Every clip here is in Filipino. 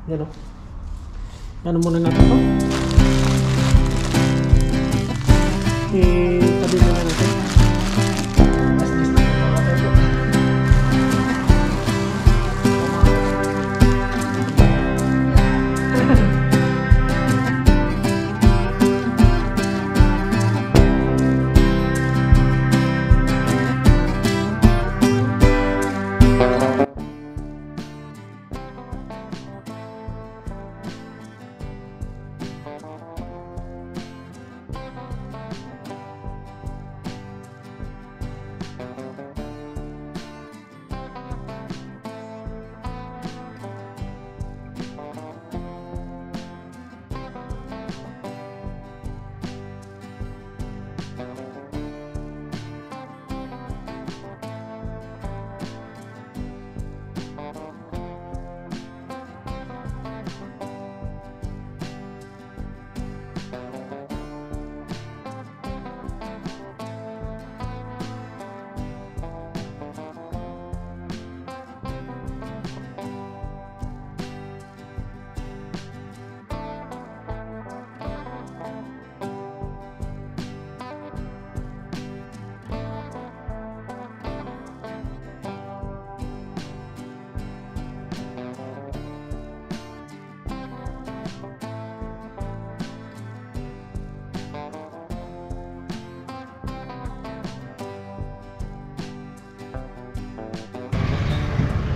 Yan o. Yan muna natin to. Itabi na natin.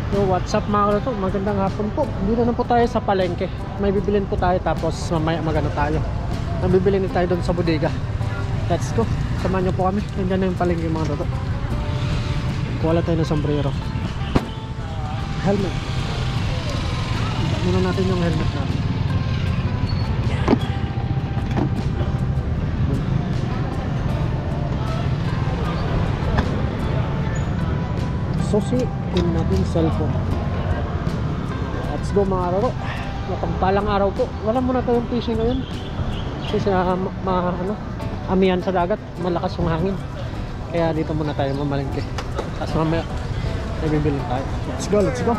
So what's up mga kaloto, magandang hapon po. Dito na po tayo sa palengke. May bibilin po tayo tapos mamaya magano tayo. Nabibilin tayo doon sa bodega. Let's go, samahan nyo po kami. Nandiyan na yung palengke mga kaloto. Kuha tayo ng sombrero. Helmet. Muna natin yung helmet natin. Susiin natin cellphone. Let's go mga kaloto. Mapagpalang araw po. Wala muna tayong fishing ngayon kasi amihan sa dagat, malakas yung hangin. Kaya dito muna tayo mamalengke. Tapos mamaya may bibilin tayo. Let's go, let's go.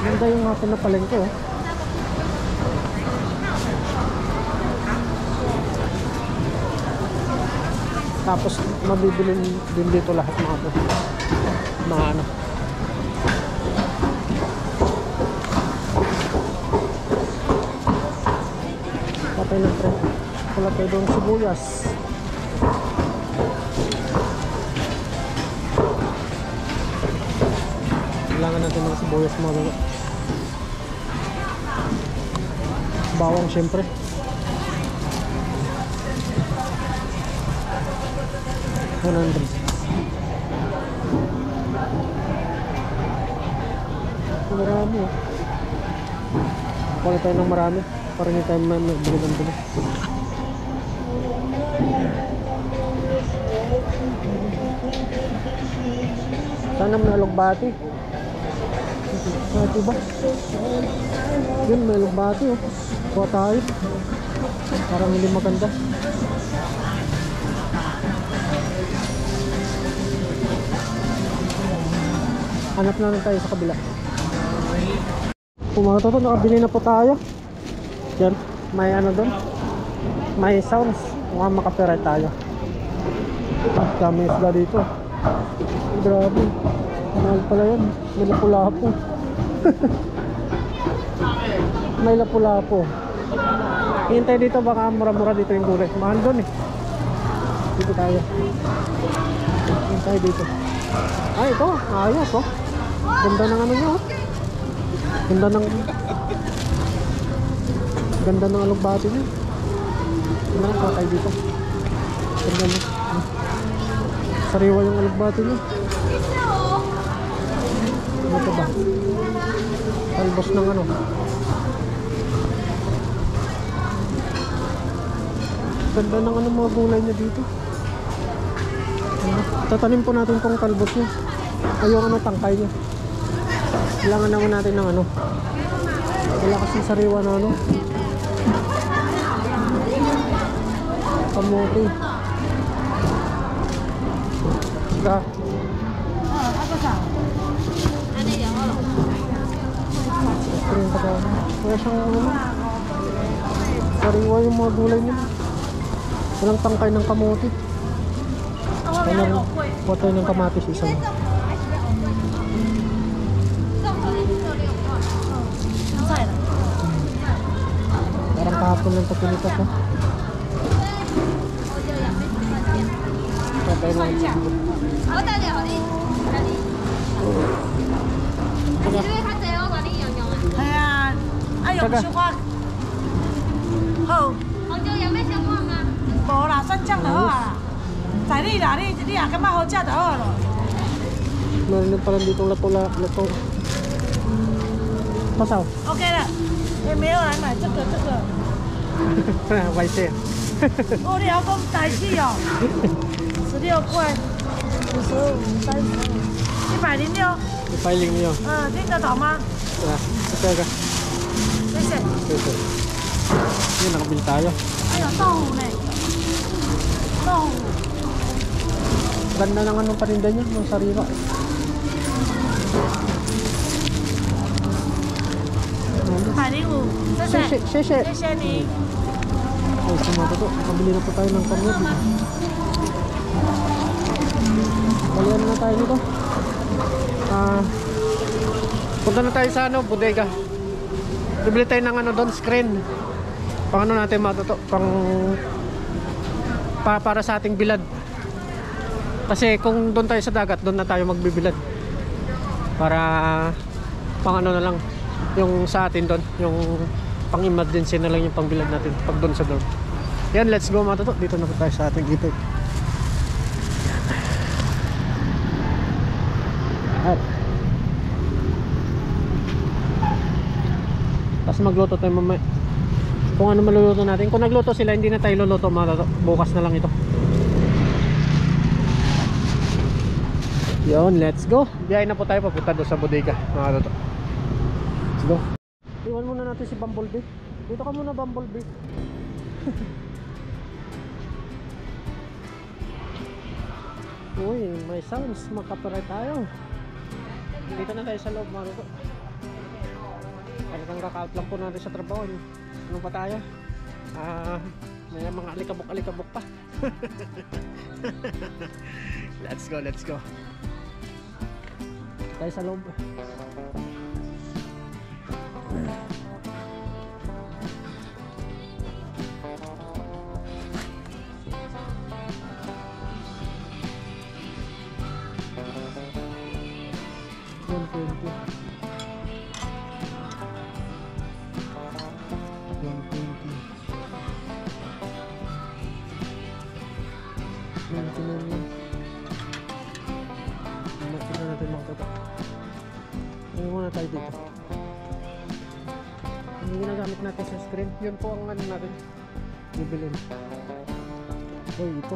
Ganda yung hapon na palengke oh. Tapos mabibilin din dito lahat mga ano. Patay ng pre. Wala tayo doon sibuyas. Kailangan natin ng sibuyas mga lalo. Bawang syempre. $100. Marami oh. Kuha tayo ng marami para hindi tayo magbili ng bili. Sana may alugbati. Ito ba? Yun, may alugbati oh. Kuha tayo. Parang hindi maganda. Hanap natin tayo sa kabila. Kung mga toto, nakabili na po tayo. Yan, may ano doon. May sounds. Mukhang makapirat tayo. Dami isda dito. Grabe. Mahal pala yan. May lapu-lapo. May lapu-lapo. Hintay dito, baka mura-mura dito yung gulay. Mahal doon eh. Dito tayo. Hintay dito. Ay, ito. Ayos oh. Ganda ng ano nyo. Ganda ng alugbati nyo. Ganda ng tayo dito. Ganda nyo. Sariwa yung alugbati nyo. Ano ito ba? Talbos ng ano. Ganda ng ano mga gulay nyo dito. Tatanim po natin tong talbos nyo. Ayong ano tangkay nyo. Kailangan naman natin ng ano. Wala kasing sariwa na ano. Kamote. Saka Screen pa tayo. Wala siyang ano. Sariwa yung mga gulay nila. Walang tangkay ng kamote. Kuha tayo ng kamatis isang. Parang kahapon lang ito pinitas ha. Patay lang ito.用小可好，杭州有咩小可啊？无啦，蒜酱就好啊。但你啦，你也感觉好食就好咯。 Meron din pala dito lato. Pasaw. OK 了，也没有来买这个。外线。哦，你要讲台币哦，16块，55、35、106。Ipiling niyo. 听得懂吗？ Teka. 谢谢。 Ito. Yun, nakabili tayo. 还有豆腐呢，豆腐。 Ganda ng anong paninda niya, ng sariwa. $105，谢谢，谢谢。谢谢你。 Ay, sumato to. Nakabili na po tayo ng kamyod. Balian na tayo dito. Punta na tayo sa ano, bodega. Bibili tayo ng ano doon, screen. Pang ano natin matuto, para sa ating bilad. Kasi kung doon tayo sa dagat, doon na tayo magbibilad. Para pang ano na lang, yung sa atin doon, yung pang emergency na lang yung pangbilad natin pag doon sa doon. Yan, let's go matuto. Dito na po tayo sa ating ipig. Tapos magluto tayo mamaya. Kung ano maluluto natin. Kung nagluto sila, hindi na tayo luluto matuto. Bukas na lang ito. Yun, let's go. Biyahe na po tayo papunta doon sa bodega mga toto. Let's go. Iwan muna natin si Bumblebee. Dito ka muna, Bumblebee. Uy, may sounds. Makaparay tayo. Dito na tayo sa loob mga toto. Talagang kaka-out lang po natin sa trabaho. Ano pa tayo? May mga alikabok pa. Let's go, let's go. Tayo sa loob. Tayo dito. Ang ginagamit natin sa screen, yun po ang ano natin bibilin. Uy, ito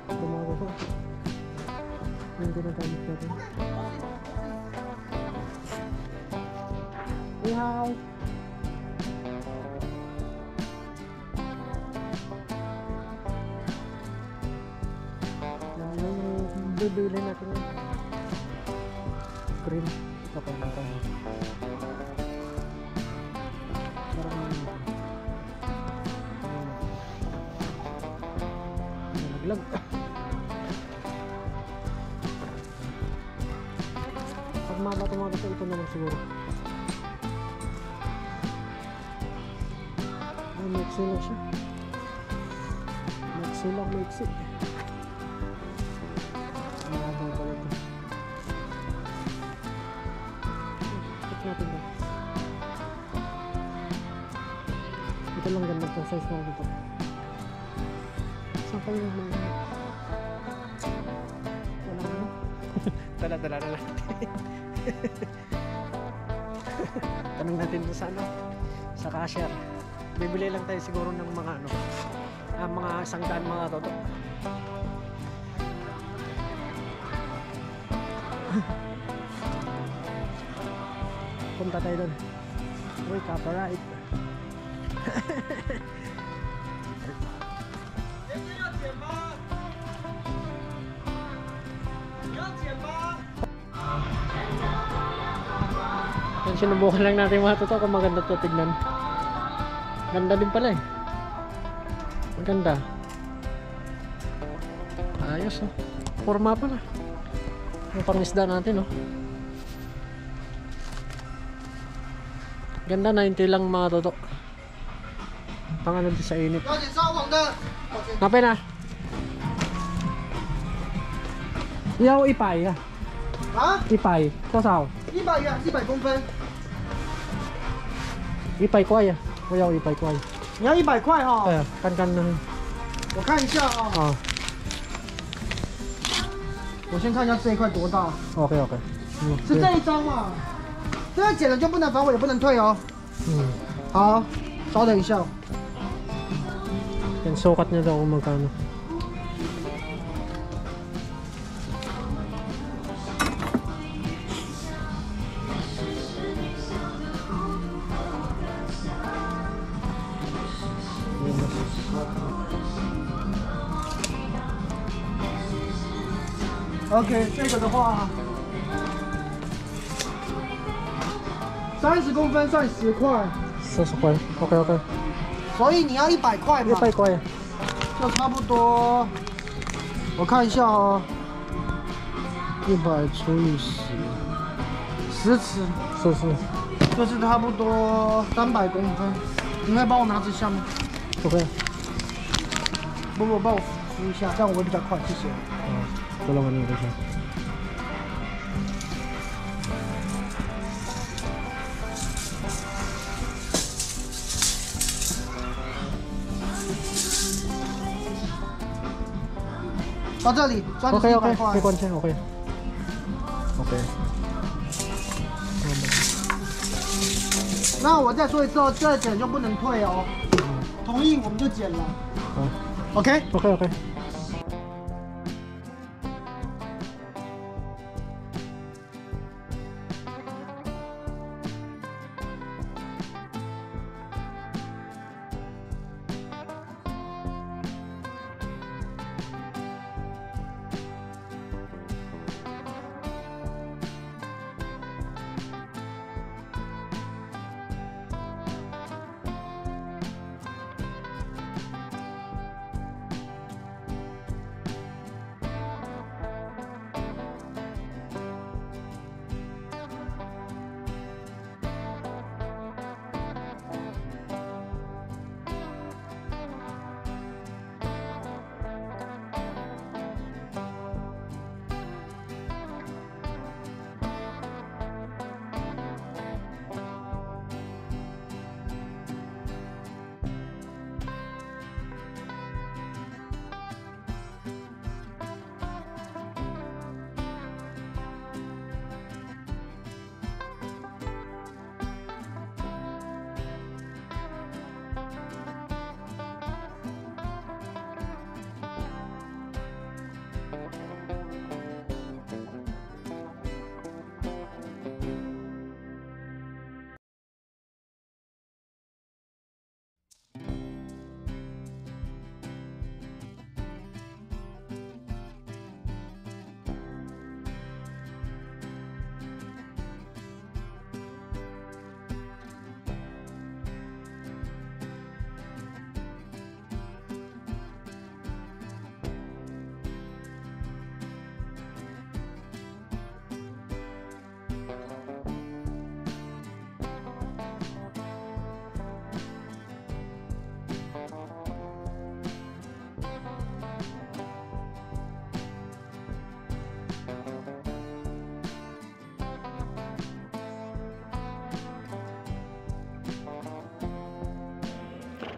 tumawa ko yung ginagamit natin. Hi. Yung bibili natin yung screen. Ito pa natin. Parang naglag. Pag mabato ito naman siguro. Maiksi lang siya. Maiksi. Mahabang pala ito. Check natin ba? Ito lang ganda itong size na dito. Saan kayo yung mga? Wala mo? Dala na lang. Tanong natin doon sa ano? Sa cashier. Bibili lang tayo siguro ng mga ano, mga 100 mga toto. punta tayo doon. Uy, copyright. 要剪吗？你要剪吗？ Yan, sinubukan lang natin mga totoo kung maganda to tignan. Ganda din pala eh. Maganda. Ayos oh. Forma pala. Yung pangisda natin oh. Ganda, 90 lang mga toto. Pang ano din sa init. 要剪烧黄的。 Kapay na. Yaw ipay ah. 啊， Ipay. Sasaw. 100元，100公分。 Ipay kway ah. Yaw ipay kway. 你要100块哈、Ay, kan na. 我看一下啊、 Oh, 我先看一下这一块多大， okay, okay. 是这一张嘛？这样剪了就不能反悔，也不能退哦。 好，稍等一下。 Yan, sukat niya daw kung magkano. OK，这个的话，30公分算10块， 40 kway. Okay, okay. 所以你要100块嘛， Ipay kway. 就差不多。我看一下哦，100除以10，10尺，是是。就是差不多300公分。你可以帮我拿纸箱吗？ Okay. 不，帮我扶一下，这样我会比较快，谢谢。 Tulungan nyo ko siya.到这里，专辑 Okay, 100 okay. 块。 May konsya, okay. Okay. 那我再说一次哦，这剪就不能退哦，同意我们就剪了。 OK。 Okay, okay.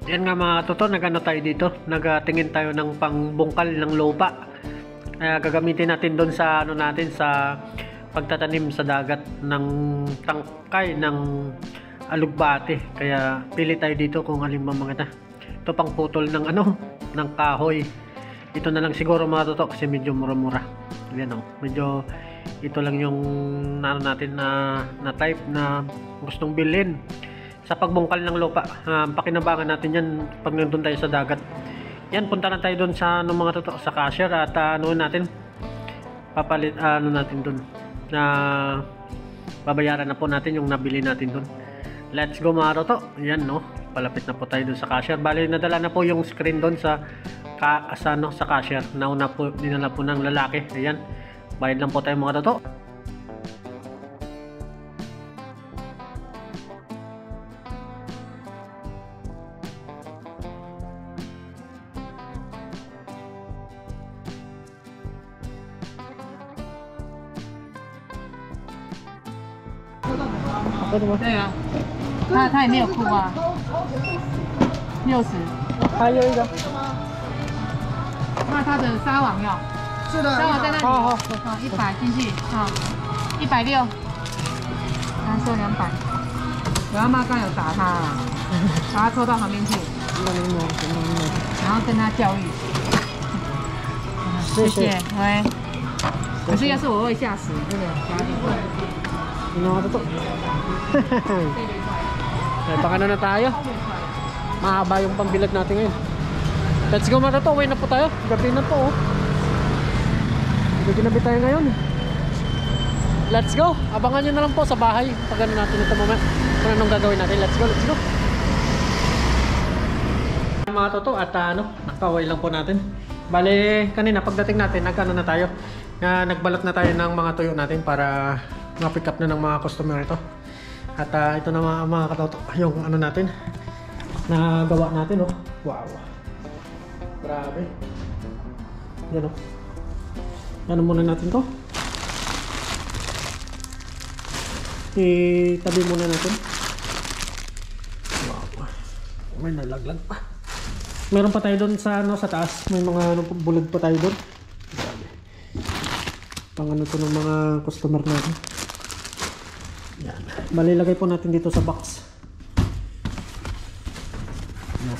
Yan nga mga toto, nag-ano tayo dito, nagtingin tayo ng pangbungkal ng lupa. Kaya gagamitin natin doon sa ano natin, sa pagtatanim sa dagat ng tangkay ng alugbate. Kaya pili tayo dito kung alin ba mga ito pang putol ng ano, ng kahoy. Ito na lang siguro mga toto kasi medyo mura-mura. Yan oh, medyo ito lang yung ano natin na type na gustong bilhin sa pagbungkal ng lupa. Pakinabangan natin yan pag nandun tayo sa dagat. Yan, punta na tayo doon sa ano, mga totoo, sa cashier at ano natin, papalit ano natin doon na babayaran na po natin yung nabili natin doon. Let's go mga toto. Yan, no, palapit na po tayo doon sa cashier. Bali, nadala na po yung screen doon sa cashier. Nauna po, dinala po ng lalaki. Ayan, bayad lang po tayo mga toto.对啊，他也没有哭啊，60。还有一个，那他的沙网要，是的，沙网在那里，好好100进去，啊，160，他收200。我要妈刚有打他啊，把他抽到旁边去，然后跟他教育。谢谢，喂。可是要是我会吓死，这个家庭。mga toto. Baka na tayo. Mahaba yung pambilad natin ngayon. Let's go mga toto. Uwi na po tayo. Gabi na po. Gabi tayo ngayon. Let's go. Abangan nyo na lang po sa bahay. Pag ano natin ito mamaya. Kung anong gagawin natin. Let's go. Let's go. Mga toto. At nakaway lang po natin. Bale, kanina pagdating natin, nagkano na tayo. Nagbalot na tayo ng mga tuyo natin para ma-pick up na ng mga customer ito. At ito na mga katoto, yung ano natin nagawa natin, oh. Wow, grabe. Yan, oh. Ano muna natin to, itabi muna natin. Wow, may nalaglag pa. Meron pa tayo doon sa sa taas, may mga bulad pa tayo doon. Grabe. Pang ano to ng mga customer natin. Yan. Balilagay po natin dito sa box. Yan.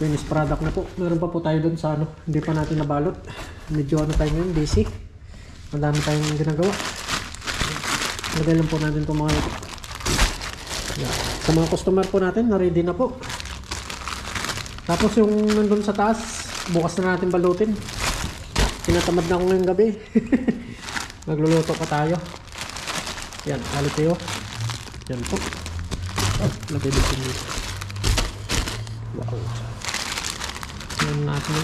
Finished product na po. Meron pa po tayo dun sa hindi pa natin nabalot. Medyo tayo ngayon, busy. Madami tayong ginagawa. Lagay lang po natin itong mga ito. Yan. Sa mga customer po natin, na-ready na po. Tapos yung nandun sa taas, bukas na natin balutin. Tinatamad na ako ngayong gabi. Nagluluto pa tayo. Yan, alit kayo. Yan po. Lagay dito dito. Wow. Yan natin.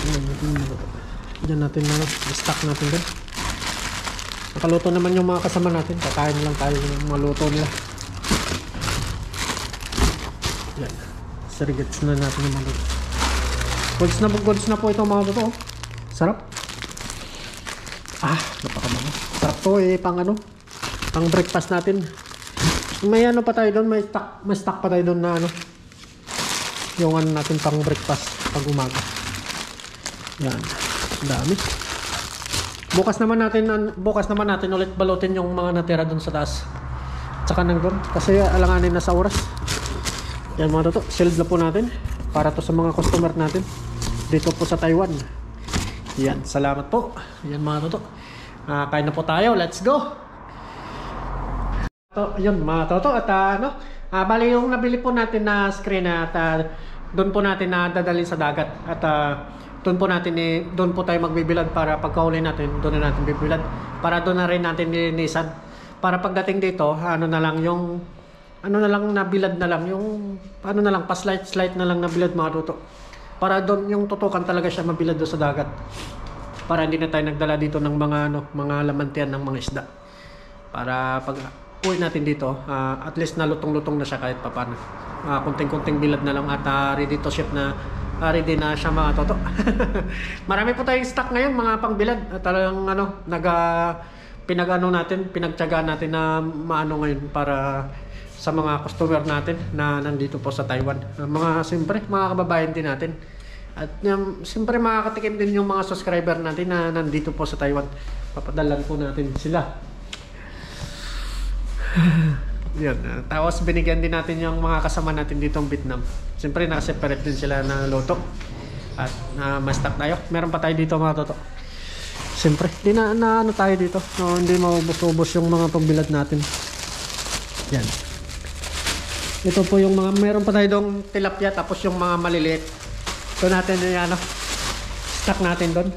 Yan. Yan natin na stock natin din. Nakaluto naman yung mga kasama natin. Kakain lang tayo ng mga luto nila. Yan. Sarigets na natin yung mga luto. Goods na po ito mga totoo. Sarap. Napakabango. Sarap to pang breakfast natin. May ano pa tayo doon, may stock pa tayo doon na yung natin pang breakfast pag umaga. Yan. Dami. Bukas naman natin ulit balutin yung mga natira doon sa taas. Tsaka nandun kasi alanganin na sa oras. Yan mga totoo, sealed na po natin para to sa mga customer natin dito po sa Taiwan. Yan, salamat po. Yan mga toto. Kain na po tayo. Let's go. Yun mga toto. At bali yung nabili po natin na screen at doon po natin dadalhin sa dagat. At doon po tayo magbibilad para pagkahuli natin, doon na natin bibilad. Para doon na rin natin nilinisan. Para pagdating dito, nabilad na lang yung pa-slight na lang nabilad mga toto. Para doon yung tutukan talaga siya mabilad doon sa dagat. Para hindi na tayo nagdala dito ng mga lamantian ng mga isda. Para pag uwi natin dito, at least na lutong-lutong na siya kahit papaano. Kunting-kunting bilad na lang at ready to ship na ready na siya mga toto. Marami po tayong stock ngayon mga pangbilad. At talagang pinagtiyagaan natin na maano ngayon para sa mga customer natin na nandito po sa Taiwan. Siyempre, mga kababayan din natin. At siyempre, makakatikim din yung mga subscriber natin na nandito po sa Taiwan. Papadalan po natin sila. Yan. Tapos binigyan din natin yung mga kasama natin dito ng Vietnam. Siyempre, nakaseparate din sila na loto. At ma-stock tayo. Meron pa tayo dito mga toto. Siyempre, di na ano tayo dito. No, hindi maubos-ubos yung mga pambilad natin. Yan. Ito po yung mga, meron pa tayo doong tilapia, tapos yung mga maliliit. Ito natin yung stock natin doon.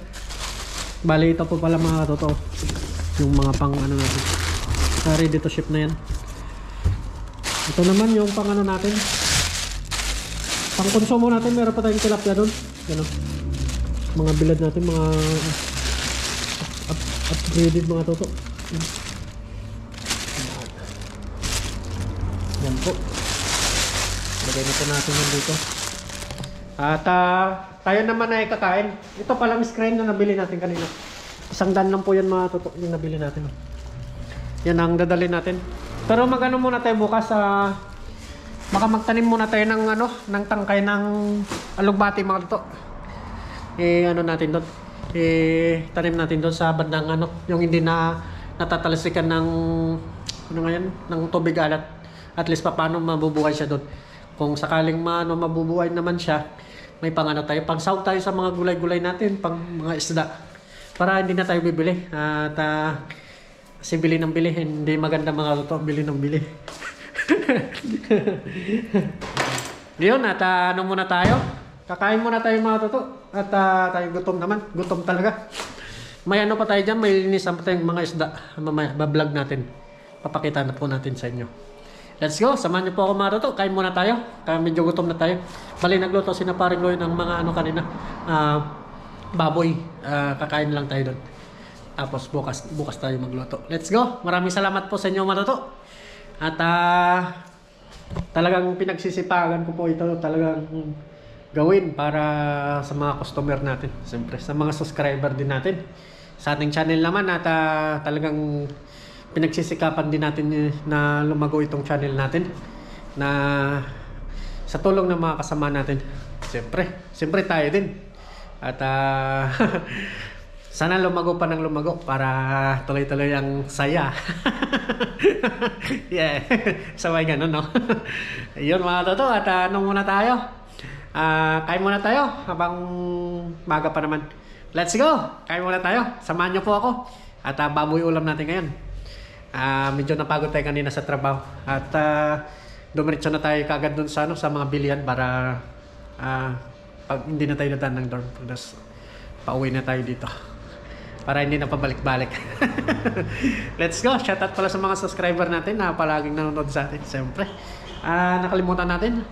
Bali, ito po pala mga toto. Yung mga pang ano natin. Ready to ship na yan. Ito naman yung pang ano natin. Pang konsumo natin, meron pa tayong tilapia doon. Yan o. Mga bilad natin, mga upgraded mga toto. Yan po. Lagay na po natin yan dito. At tayo naman ay kakain. Ito palang screen na nabili natin kanina. 100 lang po yan mga toto yung nabili natin. Yan ang dadalhin natin. Pero magano muna tayo bukas baka magtanim muna tayo ng ng tangkay ng alugbati mga toto. Ano natin doon? Tanim natin doon sa bandang yung hindi na natatalsikan ng ng tubig alat. At least paano mabubuhay siya doon. Kung sakaling mabubuhay naman siya, may tayo, pang sahog tayo sa mga gulay-gulay natin, pang mga isda. Para hindi na tayo bibili. At kasi bili ng bili, hindi maganda mga toto, bili ng bili. Yun, at muna tayo. Kakain muna tayo mga toto. At tayo gutom naman. Gutom talaga. May pa tayo dyan. May linisan pa tayong mga isda. Mamaya, bablog natin. Papakita na po natin sa inyo. Let's go. Samahan niyo po ako mga toto. Kain muna tayo. Medyo gutom na tayo. Bali, nagluto si na paring Loy ng mga kanina. Baboy. Kakain lang tayo doon. Tapos bukas tayo magluto. Let's go. Maraming salamat po sa inyo mga toto. At talagang pinagsisipagan ko po ito. Talagang gawin para sa mga customer natin. Siyempre, sa mga subscriber din natin. Sa ating channel naman at talagang pinagsisikapan din natin na lumago itong channel natin. Na sa tulong ng mga kasama natin. Siyempre tayo din. At sana lumago pa ng lumago para tuloy-tuloy ang saya. Yeah. Sabay ganun, no? Ayun mga toto. At muna tayo. Kain muna tayo habang maga pa naman. Let's go! Kain muna tayo. Samahan niyo po ako. At baboy ulam natin ngayon. Medyo napagod tayo kanina sa trabaho. At dumiretso na tayo kagad dun sa mga bilihan para pag hindi na tayo nadaan ng dorm. Tapos pauwi na tayo dito. Para hindi na pabalik-balik. Let's go! Shoutout pala sa mga subscriber natin na palaging nanonood sa atin. Siyempre. Nakalimutan natin.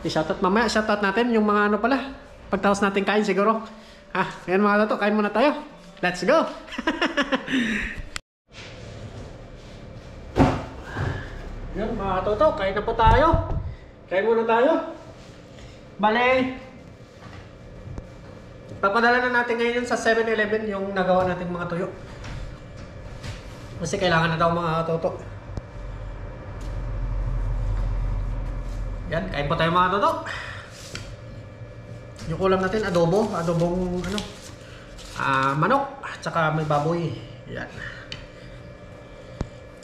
I-shoutout mamaya. Shoutout natin yung mga pala. Pagtapos natin kain siguro. Ngayon mga toto. Kain muna tayo. Let's go! Yan mga toto. Kain na po tayo. Kain muna tayo. Bale, papadala na natin ngayon sa 7-Eleven yung nagawa natin mga tuyo. Kasi kailangan na daw mga toto. Yan, kain po tayo mga toto. Yung ulam natin, adobong manok, at saka may baboy. Yan.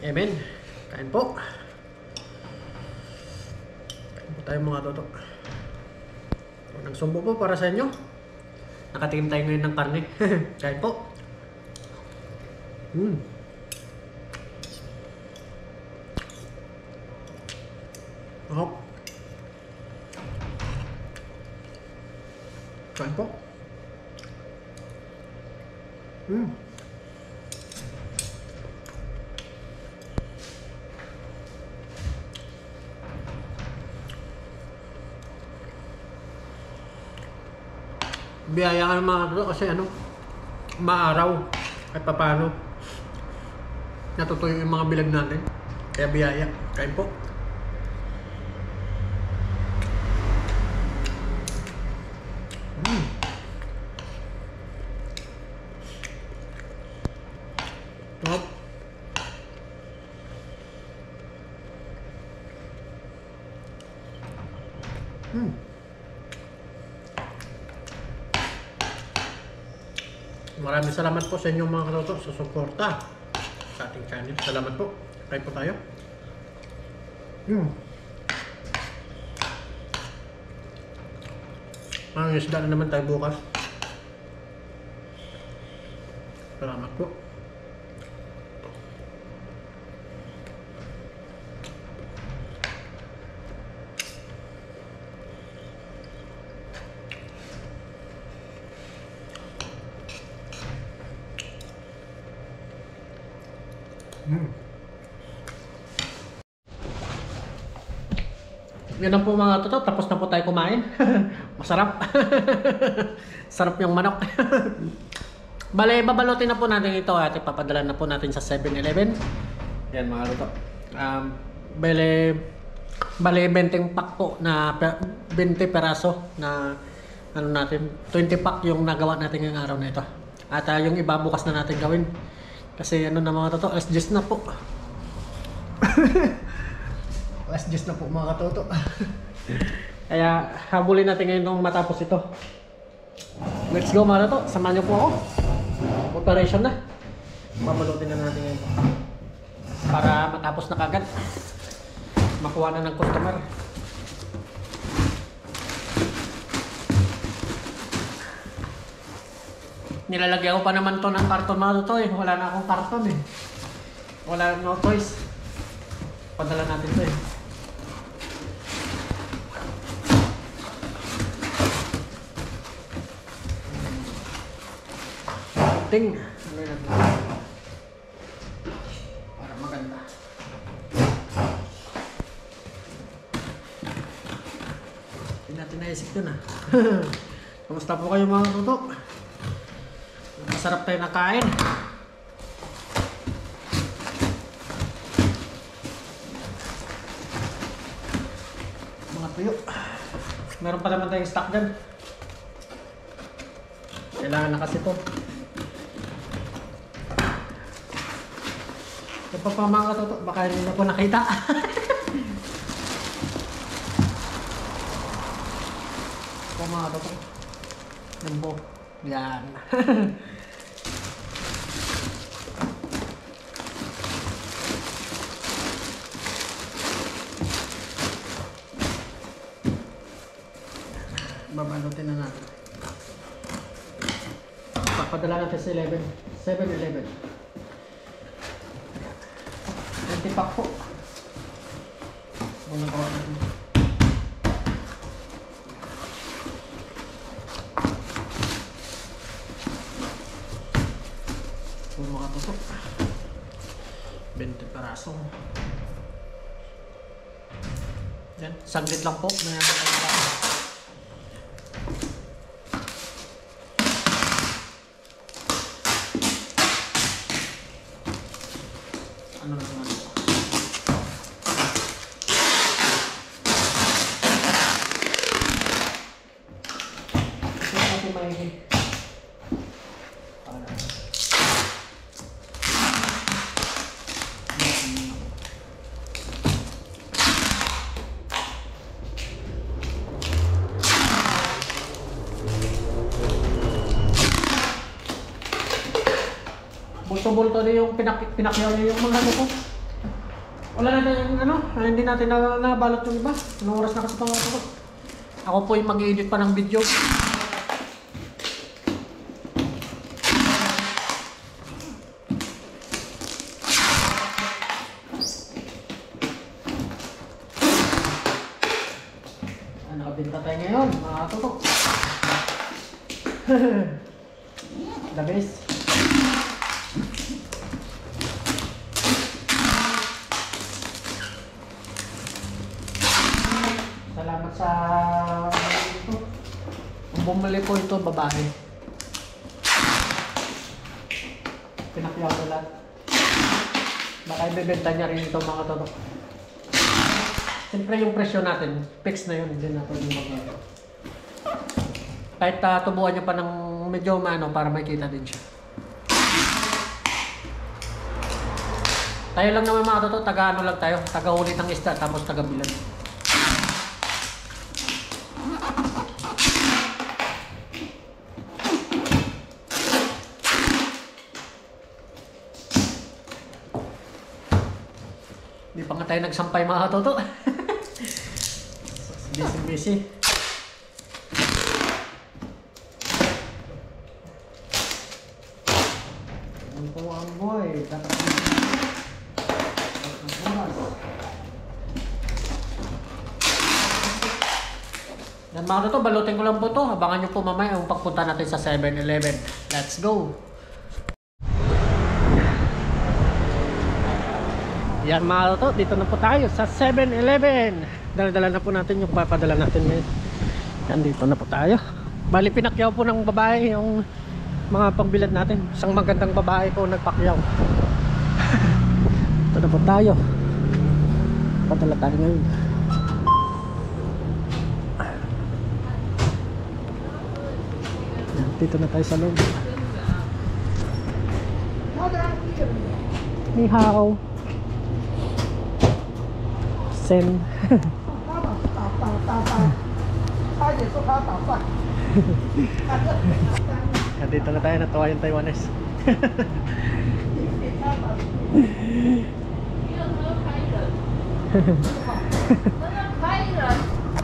Amen. Kain po. Kain po tayo mga toto. Nagsumbo po para sa inyo. Nakatikim tayo ngayon ng karne. Kain po. Kain po. Biyaya ka ng mga toto kasi maaraw at papano natutuyo yung mga bilag natin. Kaya biyaya. Kain po. Top. Maraming salamat po sa inyong mga katoto sa suporta sa ating channel. Salamat po. Kain po tayo. Ang isda na naman tayo bukas. Salamat po. Yan lang po mga toto, tapos na po tayo kumain. Masarap. Sarap yung manok. Bale, babalutin na po natin ito at ipapadala na po natin sa 7-Eleven. Yan mga toto. Bale 20 pack po na 20 peraso na ano natin, 20 pack yung nagawa natin ngayong araw na ito. At yung iba bukas na natin gawin. Kasi ano na mga toto, alas 10 na po. Alas 10 na po mga katoto. Kaya habulin natin ngayon nung matapos ito. Let's go mga katoto, samahan niyo po ako. Operation na. Babalutin na natin ngayon para matapos na kagad. Makuha na ng customer. Nilalagyan ko pa naman to ng karton mga katoto eh. Wala na akong karton eh. Wala, no choice. Padala natin to eh. Ting. Ano yun natin? Para maganda. Hindi natin naisip yun ah. Kamusta po kayo mga tutok? Masarap tayo nakain. Mga tuyo. Meron pa naman tayong stock dyan. Kailangan na kasi ito. Ito pa mga katoto, baka hindi na po nakita. Ito mga katoto. Yan po. Yan. Babalutin na natin. Papadala natin sa 7-Eleven. 20 pack po. Muna kawa natin. Kung makatutok. 20 parasong. Yan. Saglit lang po. Ano naman ito? Ito natin maiging. Bulto-bulto na yung pinakyaw niya yung mga ano ko. Wala na yung ano, hindi natin nabalot yung iba. Anong oras na kasi pang ako. Ako po yung mag-edit pa ng video. Nakabinta tayo ngayon, mga tutok. The best. Salamat sa ito. Kung bumili po ito, babae. Pinakyaw ko lahat. Baka ibebenta niya rin ito mga toto. Siyempre yung presyo natin, fix na yun. Hindi na ito yung mag-ito. Kahit tubuan niya pa ng medyo maano para makita din siya. Tayo lang naman mga toto, taga-ano lang tayo. Taga-huli ng isda tapos taga-bilan. Hindi pa nga tayo nagsampay mga toto. Busy. Untuk ang boy, dapat Yan mga toto, balutin ko lang po to. Abangan nyo po mamaya yung pagpunta natin sa 7-Eleven. Let's go! Yan mga toto, dito na po tayo sa 7-Eleven. Dala-dala na po natin yung papadala natin ngayon. Yan, dito na po tayo. Bali, pinakyaw po ng babae yung mga pangbilad natin. Isang magandang babae po nagpakyaw. Ito na po tayo. Padala tayo ngayon. Yan, dito na tayo sa loob. Ni hao. Sen. Yan, dito na tayo, natuwa yung Taiwanese.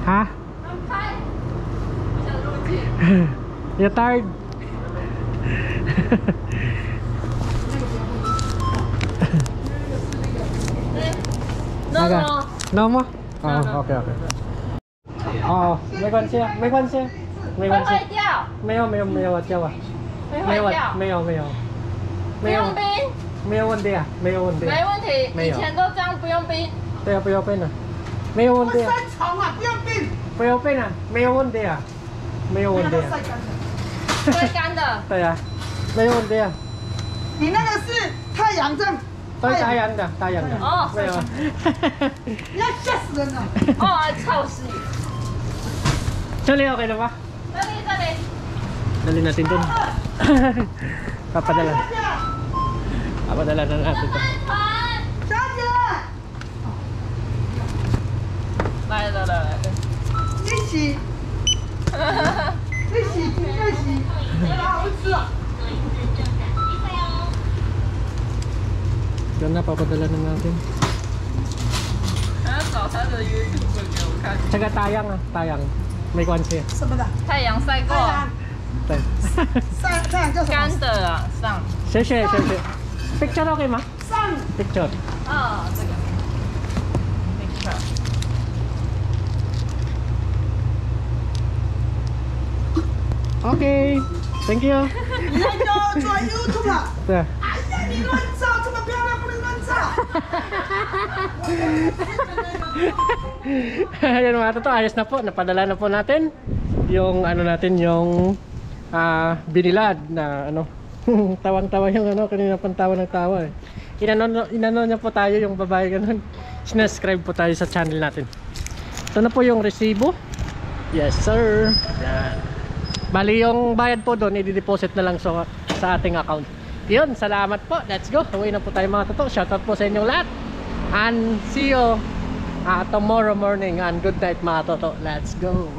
Ha? You tired? No, Aga. no. No mo? No, Oh, no. okay, okay. Oh, 没关系啊，没关系，没关系。会坏掉，没有没有没有叫啊，会没有坏掉。没有没有不用冰，没有问题啊，没有问题。没问题。没有以前都这样，不用冰。对啊，不要变了，没有问题啊，长啊，不要冰，不要变了，没有问题啊，没有问题啊，会干的。对啊，没有问题啊，你那个是太阳正，都是太阳的，太阳的。哦没有。你要吓死人了。哦，臭死！这里 okay na ba? 这里这里。 Dali natin dun. Papadala. Papadala na natin to. 小姐，来了来了。一起，一起，一起，好吃啊！ Diyan na, papadala na natin. 他要找他的 YouTube 给我看。 Tsaka tayang ah, tayang. May kwansi. 什么的？太阳晒过，Tay. 太阳叫什干么？的啊，上。Share, share, share, share. Picture okay ma? 上 Picture. 哦，这个。Picture。 Okay. Thank you. 你要要做 YouTube 了？ Ito. 哎呀，你乱照，这么漂亮不能乱照。 Ayan mga toto, ayos na po. Napadala na po natin yung ano natin, yung binilad na ano. Tawang-tawa yung ano, kanina pang tawa ng tawa eh. Inano niya po tayo yung babae ganun. Sinascribe po tayo sa channel natin. Ito na po yung resibo. Yes sir. Yan. Bali yung bayad po doon, i-deposit na lang sa ating account. Yun, salamat po. Let's go. Uwi na po tayo mga toto. Shoutout po sa inyong lahat. And see you tomorrow morning. And good night mga toto. Let's go.